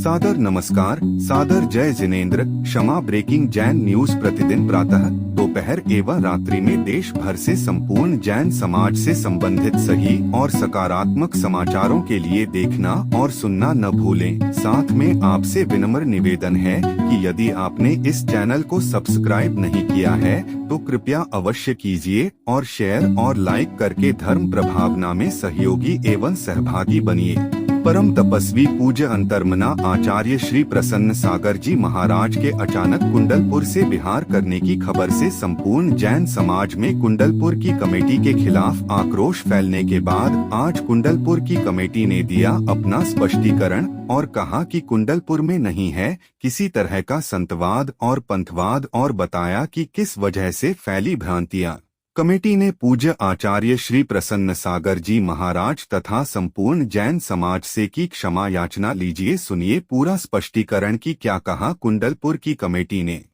सादर नमस्कार, सादर जय जिनेंद्र। क्षमा ब्रेकिंग जैन न्यूज प्रतिदिन प्रातः, दोपहर एवं रात्रि में देश भर से संपूर्ण जैन समाज से संबंधित सही और सकारात्मक समाचारों के लिए देखना और सुनना न भूलें। साथ में आपसे विनम्र निवेदन है कि यदि आपने इस चैनल को सब्सक्राइब नहीं किया है तो कृपया अवश्य कीजिए और शेयर और लाइक करके धर्म प्रभावना में सहयोगी एवं सहभागी बनिए। परम तपस्वी पूज्य अंतर्मना आचार्य श्री प्रसन्न सागर जी महाराज के अचानक कुंडलपुर से बिहार करने की खबर से संपूर्ण जैन समाज में कुंडलपुर की कमेटी के खिलाफ आक्रोश फैलने के बाद आज कुंडलपुर की कमेटी ने दिया अपना स्पष्टीकरण और कहा कि कुंडलपुर में नहीं है किसी तरह का संतवाद और पंथवाद और बताया कि किस वजह से फैली भ्रांतियां। कमेटी ने पूज्य आचार्य श्री प्रसन्न सागर जी महाराज तथा संपूर्ण जैन समाज से की क्षमा याचना। लीजिए सुनिए पूरा स्पष्टीकरण की क्या कहा कुंडलपुर की कमेटी ने।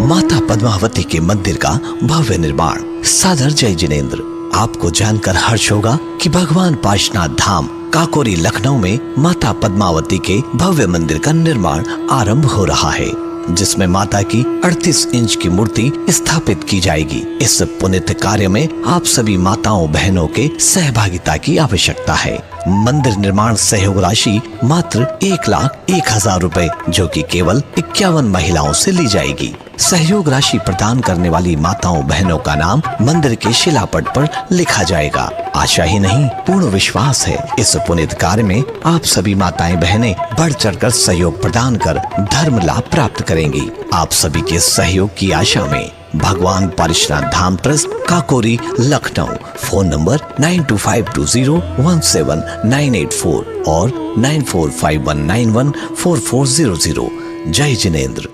माता पद्मावती के मंदिर का भव्य निर्माण। सादर जय जिनेंद्र। आपको जानकर हर्ष होगा कि भगवान पाशनाथ धाम काकोरी लखनऊ में माता पद्मावती के भव्य मंदिर का निर्माण आरंभ हो रहा है, जिसमें माता की 38 इंच की मूर्ति स्थापित की जाएगी। इस पुण्य कार्य में आप सभी माताओं बहनों के सहभागिता की आवश्यकता है। मंदिर निर्माण सहयोग राशि मात्र 1,01,000 रुपए, जो कि केवल 51 महिलाओं से ली जाएगी। सहयोग राशि प्रदान करने वाली माताओं बहनों का नाम मंदिर के शिलापट पर लिखा जाएगा। आशा ही नहीं, पूर्ण विश्वास है इस पुनीत कार्य में आप सभी माताएं बहनें बढ़ चढ़कर सहयोग प्रदान कर धर्म लाभ प्राप्त करेंगी। आप सभी के सहयोग की आशा में भगवान Pashnath Dham trust Kakori Lucknow. Phone number 9252017984 और 9451914400। जय जिनेंद्र।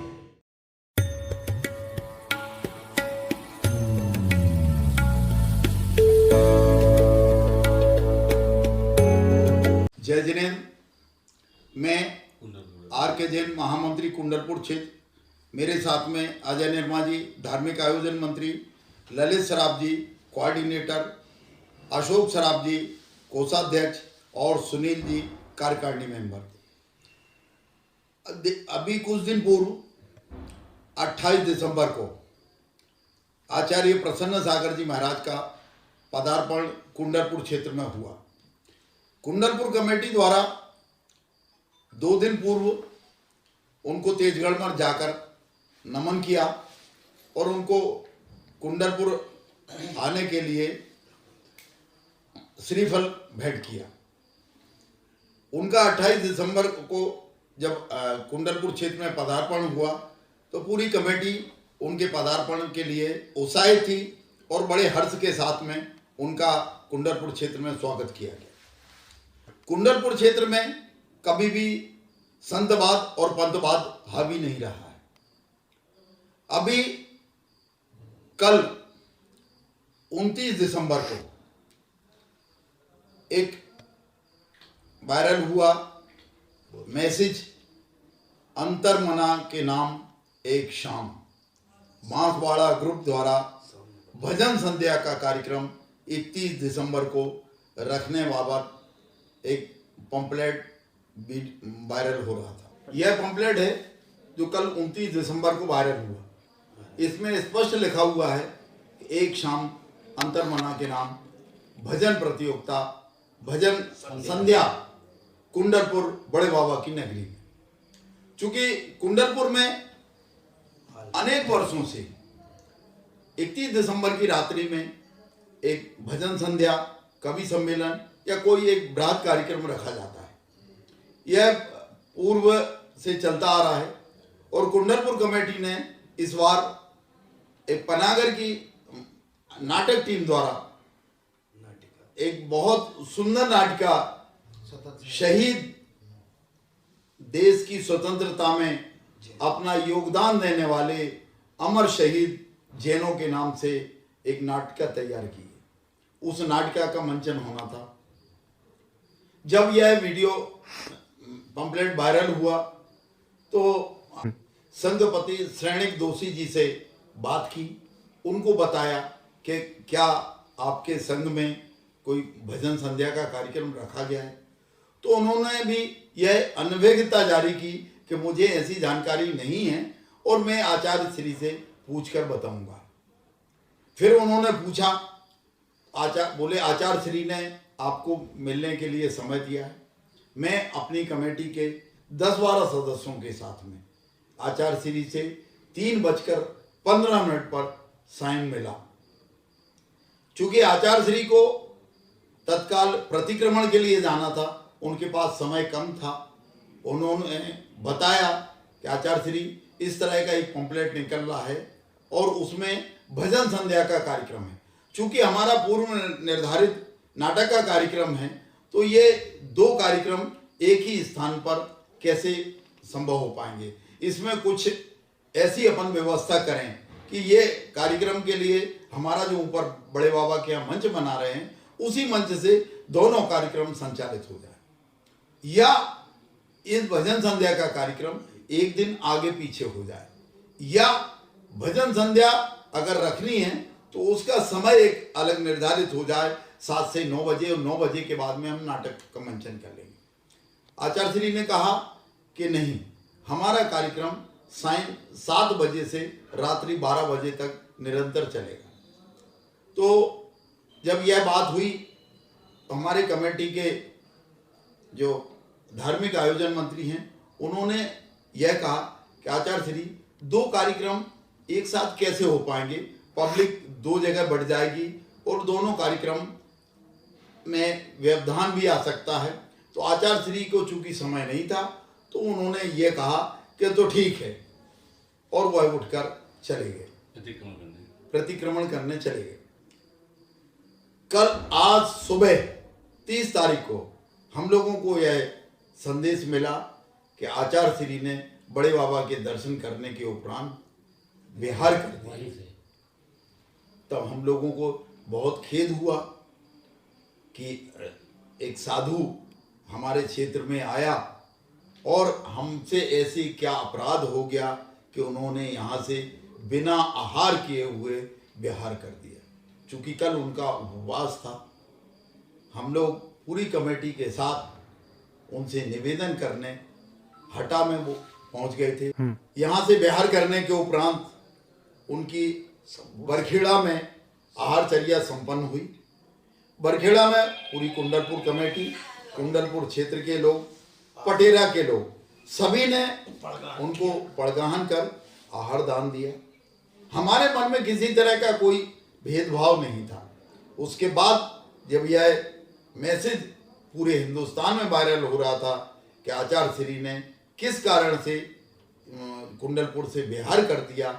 जय जिनेंद्र। मैं आर.के. जैन महामंत्री कुंडलपुर क्षेत्र, मेरे साथ में अजय निर्मा जी धार्मिक आयोजन मंत्री, ललित सराफ जी कोऑर्डिनेटर, अशोक सराफ जी कोषाध्यक्ष और सुनील जी कार्यकारिणी मेंबर। अभी कुछ दिन पूर्व 28 दिसंबर को आचार्य प्रसन्न सागर जी महाराज का पदार्पण कुंडलपुर क्षेत्र में हुआ। कुंडलपुर कमेटी द्वारा 2 दिन पूर्व उनको तेजगढ़ में जाकर नमन किया और उनको कुंडलपुर आने के लिए श्रीफल भेंट किया। उनका 28 दिसंबर को जब कुंडलपुर क्षेत्र में पदार्पण हुआ तो पूरी कमेटी उनके पदार्पण के लिए उत्साहित थी और बड़े हर्ष के साथ में उनका कुंडलपुर क्षेत्र में स्वागत किया गया। कुंडलपुर क्षेत्र में कभी भी संतवाद और पंथवाद हावी नहीं रहा है। अभी कल 29 दिसंबर को एक वायरल हुआ मैसेज, अंतर्मना के नाम एक शाम, बांसवाड़ा ग्रुप द्वारा भजन संध्या का कार्यक्रम 31 दिसंबर को रखने बाबत एक पंपलेट वायरल हो रहा था। यह पंपलेट है जो कल 29 दिसंबर को वायरल हुआ। इसमें स्पष्ट लिखा हुआ है कि एक शाम अंतर्मना के नाम भजन प्रतियोगिता, भजन संध्या कुंडलपुर बड़े बाबा की नगरी में। चूंकि कुंडलपुर में अनेक वर्षों से 31 दिसंबर की रात्रि में एक भजन संध्या, कवि सम्मेलन या कोई एक बृहद कार्यक्रम रखा जाता है। यह पूर्व से चलता आ रहा है और कुंडलपुर कमेटी ने इस बार एक पनागर की नाटक टीम द्वारा एक बहुत सुंदर नाटिका, शहीद देश की स्वतंत्रता में अपना योगदान देने वाले अमर शहीद जैनों के नाम से एक नाटिका तैयार की है। उस नाटिका का मंचन होना था। जब यह वीडियो पंपलेट वायरल हुआ तो संघपति श्रेणिक दोषी जी से बात की उनको बताया कि क्या आपके संघ में कोई भजन संध्या का कार्यक्रम रखा गया है, तो उन्होंने भी यह अनभिज्ञता जारी की कि मुझे ऐसी जानकारी नहीं है और मैं आचार्य श्री से पूछकर बताऊंगा। फिर उन्होंने पूछा, बोले आचार्य श्री ने आपको मिलने के लिए समय दिया है। मैं अपनी कमेटी के 10-12 सदस्यों के साथ में आचार्य श्री से 3:15 पर साइन मिला। चूंकि आचार्य श्री को तत्काल प्रतिक्रमण के लिए जाना था, उनके पास समय कम था। उन्होंने बताया कि आचार्य श्री इस तरह का एक पम्पलेट निकल रहा है और उसमें भजन संध्या का कार्यक्रम है। चूंकि हमारा पूर्व निर्धारित नाटक का कार्यक्रम है, तो ये 2 कार्यक्रम एक ही स्थान पर कैसे संभव हो पाएंगे। इसमें कुछ ऐसी अपन व्यवस्था करें कि ये कार्यक्रम के लिए हमारा जो ऊपर बड़े बाबा के यहाँ मंच बना रहे हैं, उसी मंच से दोनों कार्यक्रम संचालित हो जाए, या इस भजन संध्या का कार्यक्रम एक दिन आगे पीछे हो जाए, या भजन संध्या अगर रखनी है तो उसका समय एक अलग निर्धारित हो जाए, 7 से 9 बजे, और 9 बजे के बाद में हम नाटक का मंचन कर लेंगे। आचार्य श्री ने कहा कि नहीं, हमारा कार्यक्रम 7 बजे से रात्रि 12 बजे तक निरंतर चलेगा। तो जब यह बात हुई तो हमारे कमेटी के जो धार्मिक आयोजन मंत्री हैं, उन्होंने यह कहा कि आचार्य श्री 2 कार्यक्रम एक साथ कैसे हो पाएंगे, पब्लिक 2 जगह बढ़ जाएगी और दोनों कार्यक्रम में व्यवधान भी आ सकता है। तो आचार्य श्री को चूंकि समय नहीं था, तो उन्होंने ये कहा कि तो ठीक है, और वह उठकर चले गए, प्रतिक्रमण करने चले गए। कल आज सुबह 30 तारीख को हम लोगों को यह संदेश मिला कि आचार्य श्री ने बड़े बाबा के दर्शन करने के उपरांत विहार कर दिया। तब हम लोगों को बहुत खेद हुआ कि एक साधु हमारे क्षेत्र में आया और हमसे ऐसे क्या अपराध हो गया कि उन्होंने यहाँ से बिना आहार किए हुए विहार कर दिया। चूँकि कल उनका उपवास था, हम लोग पूरी कमेटी के साथ उनसे निवेदन करने हटा में वो पहुँच गए थे। यहाँ से विहार करने के उपरांत उनकी बरखेड़ा में आहारचर्या संपन्न हुई। बरखेड़ा में पूरी कुंडलपुर कमेटी, कुंडलपुर क्षेत्र के लोग, पटेरा के लोग, सभी ने उनको पड़गाहन कर आहार दान दिया। हमारे मन में किसी तरह का कोई भेदभाव नहीं था। उसके बाद जब यह मैसेज पूरे हिंदुस्तान में वायरल हो रहा था कि आचार्य श्री ने किस कारण से कुंडलपुर से बिहार कर दिया,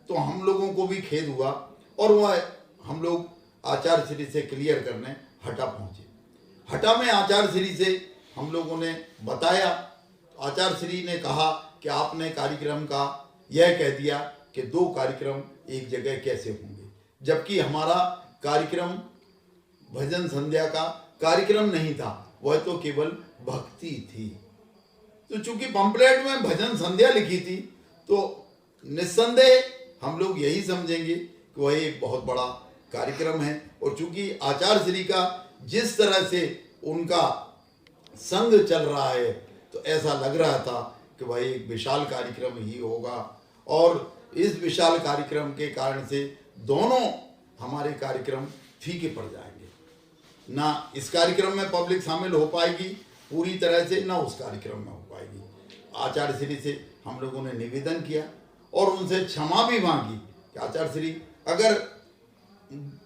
तो हम लोगों को भी खेद हुआ और वह हम लोग आचार्य श्री से क्लियर करने हटा पहुँचे। हटा में आचार्य श्री से हम लोगों ने बताया, तो आचार्य श्री ने कहा कि आपने कार्यक्रम का यह कह दिया कि 2 कार्यक्रम एक जगह कैसे होंगे, जबकि हमारा कार्यक्रम भजन संध्या का कार्यक्रम नहीं था, वह तो केवल भक्ति थी। तो चूंकि पंपलेट में भजन संध्या लिखी थी, तो निस्संदेह हम लोग यही समझेंगे कि वह एक बहुत बड़ा कार्यक्रम है। और चूंकि आचार्य श्री का जिस तरह से उनका संघ चल रहा है, तो ऐसा लग रहा था कि वह एक विशाल कार्यक्रम ही होगा, और इस विशाल कार्यक्रम के कारण से दोनों हमारे कार्यक्रम फीके पड़ जाएंगे। ना इस कार्यक्रम में पब्लिक शामिल हो पाएगी पूरी तरह से, ना उस कार्यक्रम में हो पाएगी। आचार्य श्री से हम लोगों ने निवेदन किया और उनसे क्षमा भी मांगी कि आचार्य श्री, अगर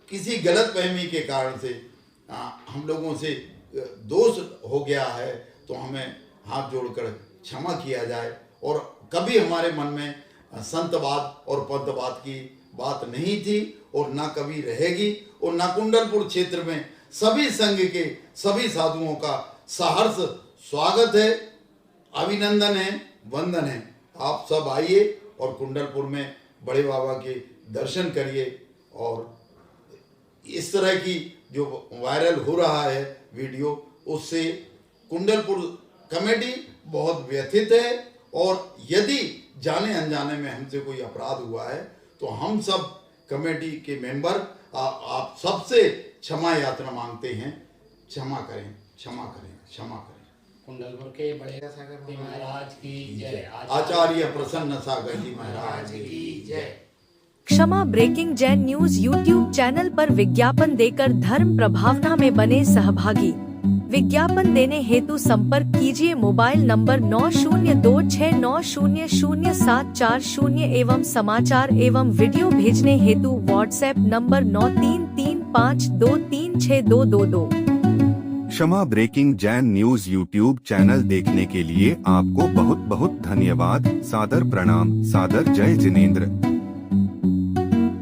किसी गलत फहमी के कारण से हम लोगों से दोष हो गया है, तो हमें हाथ जोड़कर क्षमा किया जाए, और कभी हमारे मन में संतवाद और पंथवाद की बात नहीं थी और ना कभी रहेगी। और ना कुंडलपुर क्षेत्र में सभी संघ के सभी साधुओं का सहर्ष स्वागत है, अभिनंदन है, वंदन है। आप सब आइए और कुंडलपुर में बड़े बाबा के दर्शन करिए। और इस तरह की जो वायरल हो रहा है वीडियो, उससे कुंडलपुर कमेटी बहुत व्यथित है, और यदि जाने अनजाने में हमसे कोई अपराध हुआ है तो हम सब कमेटी के मेंबर आप सबसे क्षमा यात्रा मांगते हैं। क्षमा करें, क्षमा करें, क्षमा करें। कुंडलपुर के बड़े सागर जी महाराज की जय। आचार्य प्रसन्न सागर जी महाराज की जय। क्षमा breaking Jain news YouTube channel पर विज्ञापन देकर धर्म प्रभावना में बने सहभागी। विज्ञापन देने हेतु संपर्क कीजिए मोबाइल नंबर 9026900740 एवं समाचार एवं वीडियो भेजने हेतु व्हाट्सएप नंबर 9335236222। क्षमा breaking Jain news YouTube channel देखने के लिए आपको बहुत बहुत धन्यवाद। सादर प्रणाम। सादर जय जिनेंद्र।